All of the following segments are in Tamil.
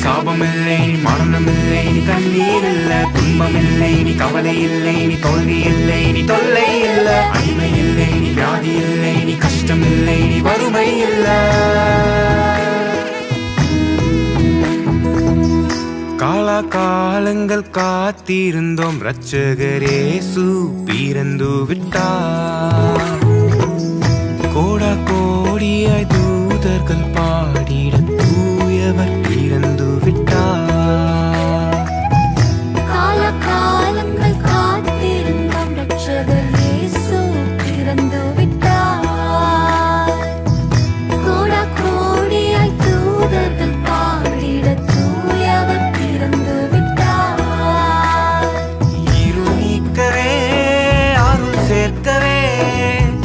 சாபமில்லை, நீ மரணமில்லை, நீ கண்ணீர் இல்ல, துன்பமில்லை, நீ கவலை இல்லை, நீ தோல்வி இல்லை, நீ தொல்லை இல்ல, அடிமை இல்லை, நீ வியாதி இல்லை, நீ கஷ்டம் இல்லை, நீ வறுமை இல்ல. காலா காலங்கள் காத்திருந்தோம், இரட்சகர் இயேசு பிறந்து விட்டார். கோடா கோடியாய் தூதர்கள் பாடிட தூயவர் பிறந்து விட்டார். காலா காலங்கள் காத்திருந்தோம், இரட்சகர் இயேசு பிறந்து விட்டார். கோடா கோடியாய் தூதர்கள் பாடிட தூயவர் பிறந்து விட்டார். இருள் நீக்கவே அருள் சேர்க்கவே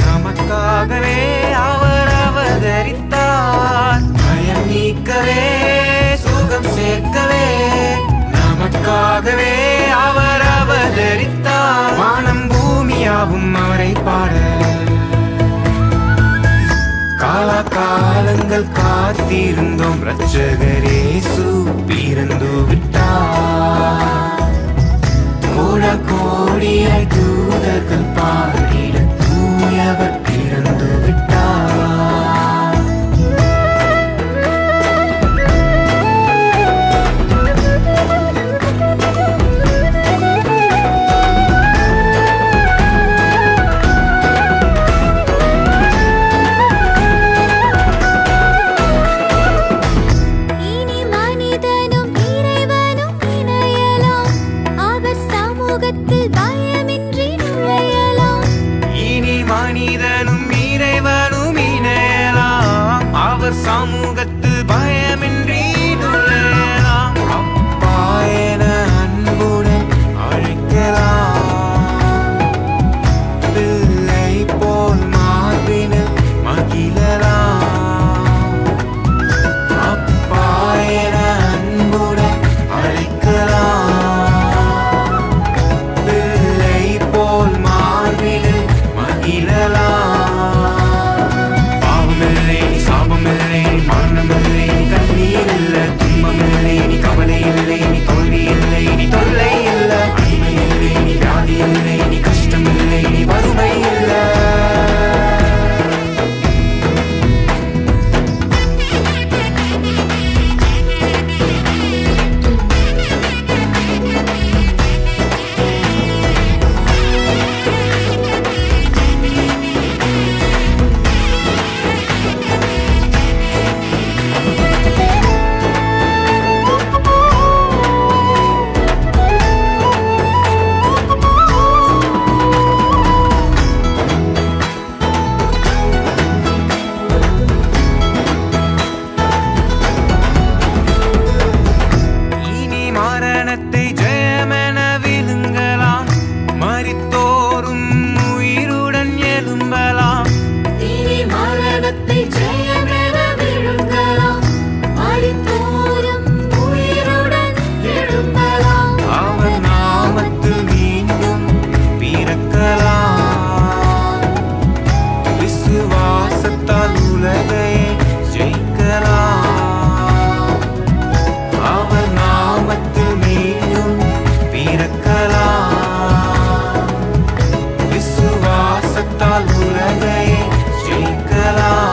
நமக்காகவே அவர் அவதரித்தார். பயம் நீக்கவே சுகம் சேர்க்கவே நமக்காகவே அவர் அவதரித்தார். வானம் பூமியாவும் அவரை பாட காலா காலங்கள் காத்திருந்தோம், இரட்சகர் இயேசு பிறந்து விட்டார். கோடா கோடியாய் தூதர்கள் பாடிட தூயவர் பிறந்து விட்டார். இனி மனிதனும் இறைவனும் இணையலாம், அவர் சமூகத்தில் பயமின்றி நுழையலாம். இனி மனிதனும் இறைவனும் இணையலாம், அவர் சமூகத்தில் பயமின்றி நுழையலாம். அப்பா என அன்புடன் அழைக்கலாம், பிள்ளை போல் மார்பினில் மகிழலாம். அப்பா என அன்புடன் அழைக்கலாம், பிள்ளை போல் மார்பினில் மகிழலாம். பாவமில்லை, சாபமில்லை, மரணமில்லை, கண்ணீர் இல்ல, துன்பமில்லை, நீ கவலை இல்லை, நீ தோல்வி இல்லை, நீ தொல்லை இல்ல, அடிமை இல்லை, நீ வியாதி இல்லை, நீ கஷ்டம் இல்லை, நீ வறுமை இல்ல. இனி மரணத்தை ஜெயமென விழுங்கலாம், மரித்தோரும் உயிருடன் எழும்பலாம். இனி மரணத்தை ஜெயமென விழுங்கலாம், மரித்தோரும் உயிருடன் எழும்பலாம். அவர் நாமத்தில் மீண்டும் பிறக்கலாம், விசுவாசத்தால் உலகை ஜெயிக்கலாம். அவர் நாமத்தில் மீண்டும் பிறக்கலாம், விசுவாசத்தால் உலகை ஜெயிக்கலாம்.